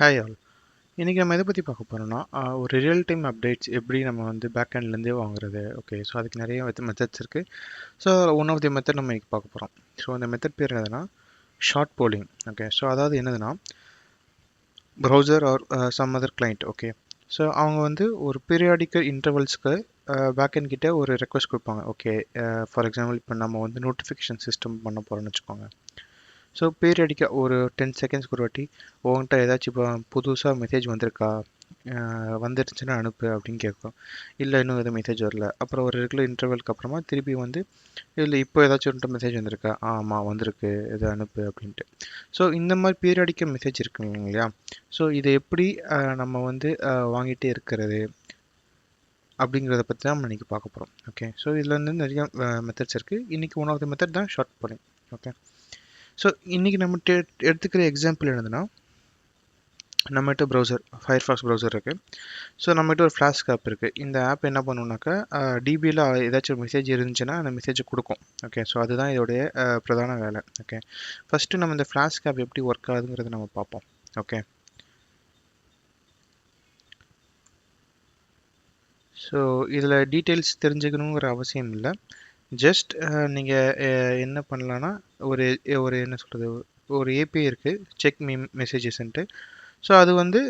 Hi all. இன்றைக்கி நம்ம எதை பற்றி பார்க்க போகிறோம்னா ஒரு ரியல் டைம் அப்டேட்ஸ் எப்படி நம்ம வந்து பேக் ஹேண்ட்லேருந்தே வாங்குறது. ஓகே, ஸோ அதுக்கு நிறைய மெத்தட்ஸ் இருக்குது. So one of the method நம்ம இன்றைக்கி பார்க்க போகிறோம். ஸோ அந்த மெத்தட் பேர் என்னதுன்னா ஷார்ட் போலிங். ஓகே, ஸோ அதாவது என்னதுன்னா browser or some other client. Okay, so அவங்க வந்து ஒரு பீரியாடிக்கல் இன்டர்வல்ஸ்க்கு பேக் ஹேண்ட் கிட்ட ஒரு ரெக்வஸ்ட் கொடுப்பாங்க. ஓகே, ஃபார் எக்ஸாம்பிள் இப்போ நம்ம வந்து நோட்டிஃபிகேஷன் சிஸ்டம் பண்ண போகிறோம்னு வச்சுக்கோங்க. ஸோ பீரியடிக்காக ஒரு 10 செகண்ட்ஸ்க்கு ஒரு வாட்டி உங்கள்கிட்ட ஏதாச்சும் இப்போ புதுசாக மெசேஜ் வந்திருக்கா, வந்துருச்சுன்னா அனுப்பு அப்படின்னு கேட்கும். இல்லை இன்னும் எதுவும் மெசேஜ் வரல. அப்புறம் ஒரு ரெகுலர் இன்டர்வலுக்கு அப்புறமா திருப்பி வந்து இல்லை இப்போ ஏதாச்சும் ஒரு மெசேஜ் வந்திருக்கா, ஆமாம் வந்திருக்கு, இதை அனுப்பு அப்படின்ட்டு. ஸோ இந்த மாதிரி பீரியடிக்கல் மெசேஜ் இருக்குங்க இல்லையா. ஸோ இதை எப்படி நம்ம வந்து வாங்கிட்டே இருக்கிறது அப்படிங்கிறத பற்றி தான் நம்ம இன்றைக்கி பார்க்க போகிறோம். ஓகே, ஸோ இதில் வந்து நிறைய மெத்தட்ஸ் இருக்குது. இன்றைக்கி ஒன் ஆஃப் த மெத்தட் தான் ஷார்ட் போலிங். ஓகே, ஸோ இன்றைக்கி நம்ம எடுத்துக்கிற எக்ஸாம்பிள் என்னதுன்னா நம்மகிட்ட ப்ரௌசர் ஃபயர்ஃபாக்ஸ் ப்ரௌசர் இருக்குது. ஸோ நம்மகிட்ட ஒரு ஃப்ளாஸ்க் ஆப் இருக்குது. இந்த ஆப் என்ன பண்ணுனாக்கா டிபியில் ஏதாச்சும் ஒரு மெசேஜ் இருந்துச்சுன்னா அந்த மெசேஜை கொடுக்கும். ஓகே, ஸோ அதுதான் இதோடைய பிரதான வேலை. ஓகே, ஃபஸ்ட்டு நம்ம இந்த ஃப்ளாஸ்க் ஆப் எப்படி ஒர்க் ஆகுதுங்கிறத நம்ம பார்ப்போம். ஓகே, ஸோ இதில் டீட்டெயில்ஸ் தெரிஞ்சுக்கணுங்கிற அவசியம் இல்லை. ஜஸ்ட் நீங்கள் என்ன பண்ணலான்னா ஒரு ஒரு என்ன சொல்கிறது, ஒரு ஏபிஐ இருக்குது, செக் மீ மெசேஜஸ்ன்ட்டு. ஸோ அது வந்து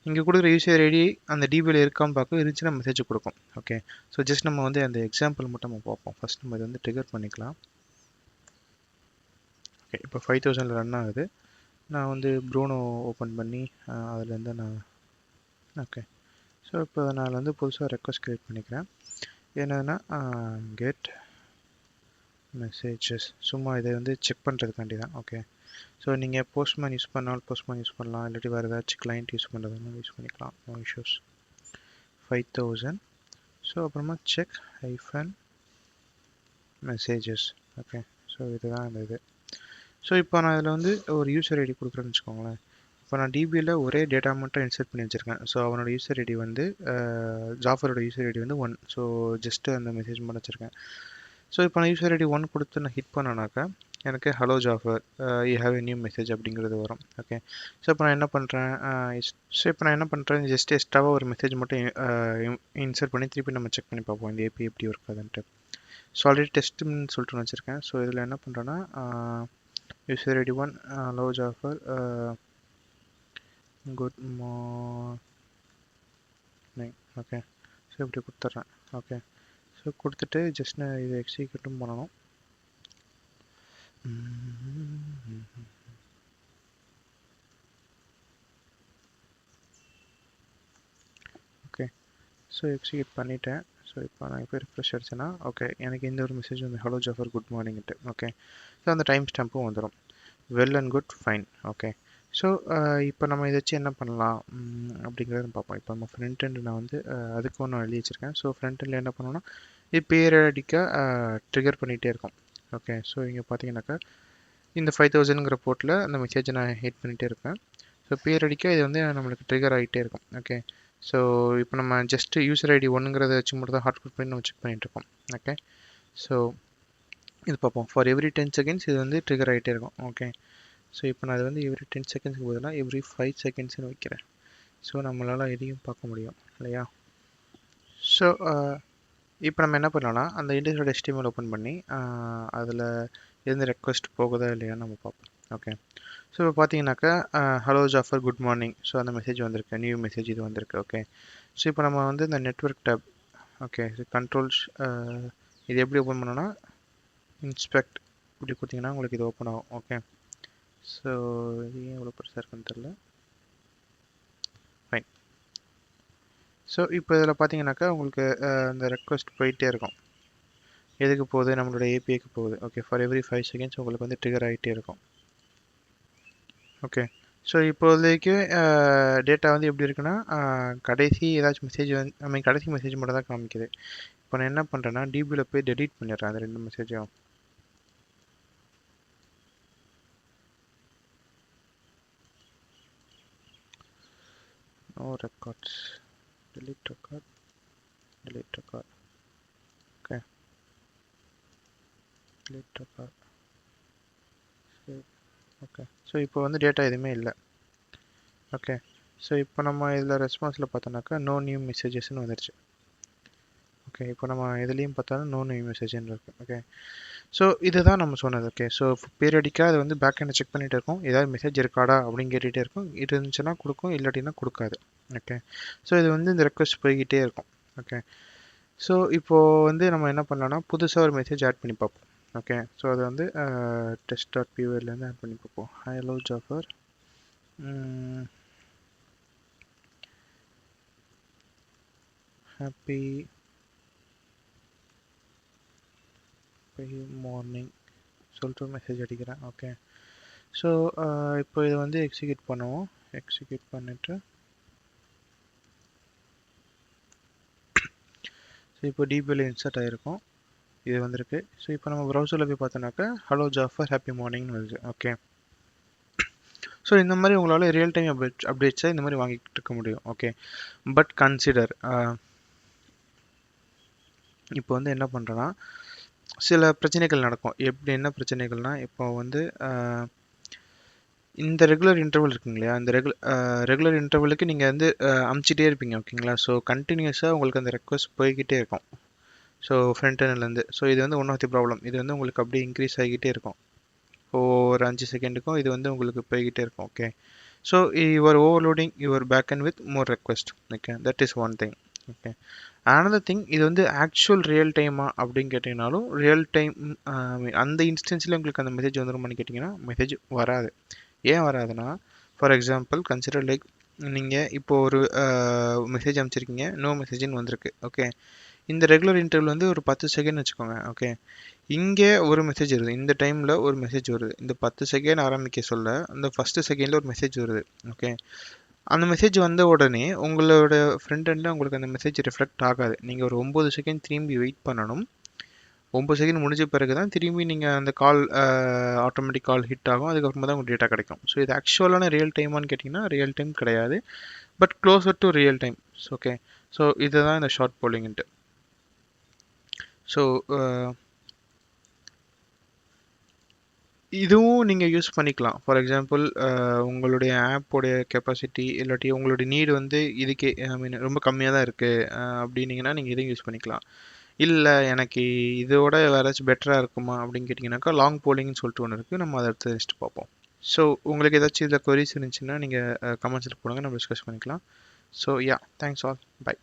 இங்கே கொடுக்குற யூசர் ஐடி அந்த டிபியில் இருக்கான்னு பார்க்க, இருந்துச்சுன்னா மெசேஜ் கொடுக்கும். ஓகே, ஸோ ஜஸ்ட் நம்ம வந்து அந்த எக்ஸாம்பிள் மட்டும் நம்ம பார்ப்போம். ஃபஸ்ட் நம்ம இதை வந்து ட்ரிகர் பண்ணிக்கலாம். ஓகே, இப்போ 5000 ரன் ஆகுது. நான் வந்து ப்ரூனோ ஓப்பன் பண்ணி அதுலேருந்து நான் ஓகே, ஸோ இப்போ நான் வந்து புதுசாக ரெக்வஸ்ட் க்ரியேட் பண்ணிக்கிறேன். என்னதுன்னா கெட் மெசேஜஸ், சும்மா இதை வந்து செக் பண்ணுறதுக்காண்டி தான். ஓகே, ஸோ நீங்கள் போஸ்ட்மேன் யூஸ் பண்ணாலும் போஸ்ட்மேன் யூஸ் பண்ணலாம், இல்லாட்டி வேறு ஏதாச்சும் கிளைண்ட் யூஸ் பண்ணுறதுனாலும் யூஸ் பண்ணிக்கலாம். No issues. 5000. ஸோ அப்புறமா check hyphen messages. Okay, so இதுதான் இந்த இது. ஸோ இப்போ நான் இதில் வந்து ஒரு யூசர் ஐடி கொடுக்குறேன்னு வச்சுக்கோங்களேன். இப்போ நான் டிபியில் ஒரே டேட்டா மட்டும் இன்சர்ட் பண்ணி வச்சுருக்கேன். ஸோ அவனோட யூசர் ஐடி வந்து ஜாஃபரோட யூசர் ஐடி வந்து 1. ஸோ ஜஸ்ட்டு அந்த மெசேஜ் மட்டும் வச்சுருக்கேன். ஸோ இப்போ நான் யூசர் ஐடி 1 கொடுத்து நான் ஹிட் பண்ணேனாக்கா எனக்கு hello Jafar you have a new message அப்படிங்கிறது வரும். ஓகே, ஸோ இப்போ நான் என்ன பண்ணுறேன் ஜஸ்ட் எக்ஸ்ட்ராவாக ஒரு மெசேஜ் மட்டும் இன்சர்ட் பண்ணி திருப்பி நம்ம செக் பண்ணி பார்ப்போம் இந்த ஏபி எப்படி ஒர்க் ஆகுதுன்ட்டு. ஸோ ஆல்ரெடி டெஸ்ட்டுன்னு சொல்லிட்டு வச்சுருக்கேன். ஸோ இதில் என்ன பண்ணுறேன்னா user ID 1 hello Jafar good morning. Okay, so இப்படி கொடுத்துட்றேன். ஓகே, ஸோ கொடுத்துட்டு ஜஸ்ட் நான் இதை எக்ஸிக்யூட்டும் பண்ணணும். ஓகே, ஸோ எக்ஸிக்யூட் பண்ணிட்டேன். ஸோ இப்போ நான் இப்போ ரிஃப்ரெஷ் அடிச்சேன்னா ஓகே, எனக்கு இந்த ஒரு மெசேஜ் வந்து ஹலோ ஜாஃபர் குட் மார்னிங்ட்டு. ஓகே, ஸோ அந்த டைம் ஸ்டாம்பும் வந்துடும். Well and good fine. Okay, so இப்போ நம்ம இதை வச்சு என்ன பண்ணலாம் அப்படிங்கிறத பார்ப்போம். இப்போ நம்ம ஃப்ரண்ட் எண்ட் நான் வந்து அதுக்கு ஒன்று எழுதி வச்சுருக்கேன். ஸோ ஃப்ரண்ட் எண்டில் என்ன பண்ணணும்னா இது பீரியடிக்காக ட்ரிகர் பண்ணிகிட்டே இருக்கும். ஓகே, ஸோ இங்கே பார்த்தீங்கன்னாக்கா இந்த 5000ங்கிற போர்ட்டில் அந்த மெசேஜை நான் ஹிட் பண்ணிகிட்டே இருப்பேன். ஸோ பீரியடிக்காக இது வந்து நம்மளுக்கு ட்ரிகர் ஆகிட்டே இருக்கும். ஓகே, ஸோ இப்போ நம்ம ஜஸ்ட்டு யூசர் ஐடி 1ங்கிறத வச்சு மட்டும் தான் ஹாட் கோட் பண்ணி நம்ம செக் பண்ணிகிட்ருக்கோம். ஓகே, ஸோ இது பார்ப்போம். ஃபார் எவ்ரி 10 செகண்ட்ஸ் இது வந்து ட்ரிகர் ஆகிட்டே இருக்கும். ஓகே, ஸோ இப்போ நான் அது வந்து எவ்ரி 10 செகண்ட்ஸ்க்கு பதிலாக எவ்ரி 5 செகண்ட்ஸ்னு வைக்கிறேன். ஸோ நம்மளால் எதையும் பார்க்க முடியும் இல்லையா. ஸோ இப்போ நம்ம என்ன பண்ணலாம்னா அந்த இன்டர்நெட் HTML ஓப்பன் பண்ணி அதில் எந்த ரெக்வஸ்ட் போகுதா இல்லையான்னு நம்ம பார்ப்போம். ஓகே, ஸோ இப்போ பார்த்தீங்கன்னாக்கா hello Jafar good morning. So அந்த மெசேஜ் வந்திருக்கு, நியூ மெசேஜ் இது வந்திருக்கு. ஓகே, ஸோ இப்போ நம்ம வந்து இந்த நெட்வொர்க் டேப் ஓகே கண்ட்ரோல்ஸ் இது எப்படி ஓப்பன் பண்ணோன்னா இன்ஸ்பெக்ட் இப்படி கொடுத்தீங்கன்னா உங்களுக்கு இது ஓப்பன் ஆகும். ஓகே, ஸோ இது ஏன் இவ்வளோ பெருசாக இருக்குன்னு தெரில. ஃபைன். ஸோ இப்போ இதில் பார்த்தீங்கன்னாக்கா உங்களுக்கு இந்த ரெக்வஸ்ட் போயிட்டே இருக்கும். எதுக்கு போகுது, நம்மளோட ஏபிஐக்கு போகுது. ஓகே, ஃபார் எவ்ரி 5 செகண்ட்ஸ் உங்களுக்கு வந்து ட்ரிகர் ஆகிட்டே இருக்கும். ஓகே, ஸோ இப்போதைக்கு டேட்டா வந்து எப்படி இருக்குன்னா கடைசி ஏதாச்சும் மெசேஜ் வந்து கடைசி மெசேஜ் மட்டும் தான் காமிக்குது. இப்போ நான் என்ன பண்ணுறேன்னா டிபியில் போய் டெலீட் பண்ணிடுறேன் அந்த 2 மெசேஜும். No records, delete record, delete record. Okay, delete record. சரி, ஓகே, ஸோ இப்போ வந்து டேட்டா எதுவுமே இல்லை. ஓகே. ஸோ இப்போ நம்ம இதில் ரெஸ்பான்ஸில் பார்த்தோன்னாக்கா நோ நியூ மெசேஜஸ்ன்னு வந்துருச்சு. ஓகே, இப்போ நம்ம இதுலேயும் பார்த்தாலும் நோ நியூ மெசேஜ்னு இருக்குது. ஓகே, ஸோ இதுதான் நம்ம சொன்னது. ஓகே, ஸோ பீரியடிக்காக அது வந்து பேக் எண்டை செக் பண்ணிகிட்டே இருக்கும். ஏதாவது மெசேஜ் இருக்காடா அப்படின்னு கேட்டுகிட்டே இருக்கும். இருந்துச்சுன்னா கொடுக்கும், இல்லாட்டினா கொடுக்காது. ஓகே, ஸோ இது வந்து இந்த ரெக்வஸ்ட் போய்கிட்டே இருக்கும். ஓகே, ஸோ இப்போது வந்து நம்ம என்ன பண்ணலாம்னா புதுசாக ஒரு மெசேஜ் ஆட் பண்ணி பார்ப்போம். ஓகே, ஸோ அதை வந்து test.pylலேருந்து ஆட் பண்ணி பார்ப்போம். ஹலோ ஜாஃபர், ஹாப்பி மார்னிங் சொல்லிட்டு ஒரு மெசேஜ் அடிக்கிறேன். ஓகே, ஸோ இப்போ இதை வந்து எக்ஸிக்யூட் பண்ணுவோம். எக்ஸிக்யூட் பண்ணிவிட்டு ஸோ இப்போ டிபியில் இன்சர்ட் ஆகிருக்கும். இது வந்திருக்கு. ஸோ இப்போ நம்ம ப்ரௌசரில் போய் பார்த்தோன்னாக்கா ஹலோ ஜாஃபர் ஹாப்பி மார்னிங்னு வருது. ஓகே, ஸோ இந்த மாதிரி உங்களால் ரியல் டைம் அப்டேட்ஸை இந்த மாதிரி வாங்கிட்டு இருக்க முடியும். ஓகே, பட் கன்சிடர் இப்போ வந்து என்ன பண்ணுறேன்னா சில பிரச்சனைகள் நடக்கும். என்ன பிரச்சனைகள்னால் இப்போ வந்து இந்த ரெகுலர் இன்டர்வல் இருக்குங்க இல்லையா, இந்த ரெகுலர் இன்டர்வலுக்கு நீங்கள் வந்து அமுச்சிட்டே இருப்பீங்க. ஓகேங்களா, ஸோ கண்டினியூஸாக உங்களுக்கு அந்த ரெக்வஸ்ட் போய்கிட்டே இருக்கும். So front எண்ட்லேருந்து. ஸோ இது வந்து ஒன் ஆஃப் தி ப்ராப்ளம். இது வந்து உங்களுக்கு அப்படியே இன்க்ரீஸ் ஆகிக்கிட்டே இருக்கும். ஒரு 5 செகண்டுக்கும் இது வந்து உங்களுக்கு போய்கிட்டே இருக்கும். Okay, so your overloading your bag and with more request. Okay, that is one thing. Okay, another thing, இது வந்து ஆக்சுவல் ரியல் டைமா அப்படின்னு கேட்டிங்கனாலும் ரியல் டைம் அந்த இன்ஸ்டன்ஸில் உங்களுக்கு அந்த மெசேஜ் வந்துருமான்னு கேட்டிங்கன்னா மெசேஜ் வராது. ஏன் வராதுன்னா, ஃபார் எக்ஸாம்பிள் கன்சிடர் லைக் நீங்கள் இப்போது ஒரு மெசேஜ் அனுப்பிச்சிருக்கீங்க, நோ மெசேஜ்னு வந்திருக்கு. ஓகே, இந்த ரெகுலர் இன்டர்வல் வந்து ஒரு 10 செகண்ட் வச்சுக்கோங்க. ஓகே, இங்கே ஒரு மெசேஜ் வருது, இந்த டைமில் ஒரு மெசேஜ் வருது. இந்த 10 செகண்ட் ஆரம்பிக்க சொல்ல அந்த ஃபஸ்ட்டு செகண்டில் ஒரு மெசேஜ் வருது. ஓகே, அந்த மெசேஜ் வந்த உடனே உங்களோட ஃப்ரண்ட் எண்டில் உங்களுக்கு அந்த மெசேஜ் ரிஃப்ளெக்ட் ஆகாது. நீங்கள் ஒரு 9 செகண்ட் திரும்பி வெயிட் பண்ணணும். 9 செகண்ட் முடிஞ்ச பிறகு தான் திரும்பி நீங்கள் அந்த கால் ஆட்டோமேட்டிக் கால் ஹிட் ஆகும். அதுக்கப்புறமா தான் உங்களுக்கு டேட்டா கிடைக்கும். ஸோ இது ஆக்சுவலான ரியல் டைமான்னு கேட்டிங்கன்னா ரியல் டைம் கிடையாது, but closer to real time. Okay, so இதுதான் இந்த ஷார்ட் போலிங்ன்ட்டு. ஸோ இதுவும் நீங்கள் யூஸ் பண்ணிக்கலாம். ஃபார் எக்ஸாம்பிள் உங்களுடைய ஆப்போடைய கெப்பாசிட்டி இல்லாட்டி உங்களுடைய நீடு வந்து இதுக்கே ஐ மீன் ரொம்ப கம்மியாக தான் இருக்குது அப்படின்னீங்கன்னா நீங்கள் இதையும் யூஸ் பண்ணிக்கலாம். இல்லை எனக்கு இதோட வேறு ஏதாச்சும் பெட்டராக இருக்குமா அப்படின்னு கேட்டிங்கனாக்கா லாங் போலிங்னு சொல்லிட்டு ஒன்று இருக்குது. நம்ம அதை அடுத்து நெக்ஸ்ட் பார்ப்போம். ஸோ உங்களுக்கு ஏதாச்சும் இதில் கொரிஸ் இருந்துச்சுன்னா நீங்கள் கமெண்ட்ஸில் போடுங்க, நம்ம டிஸ்கஸ் பண்ணிக்கலாம். So yeah, thanks all, by.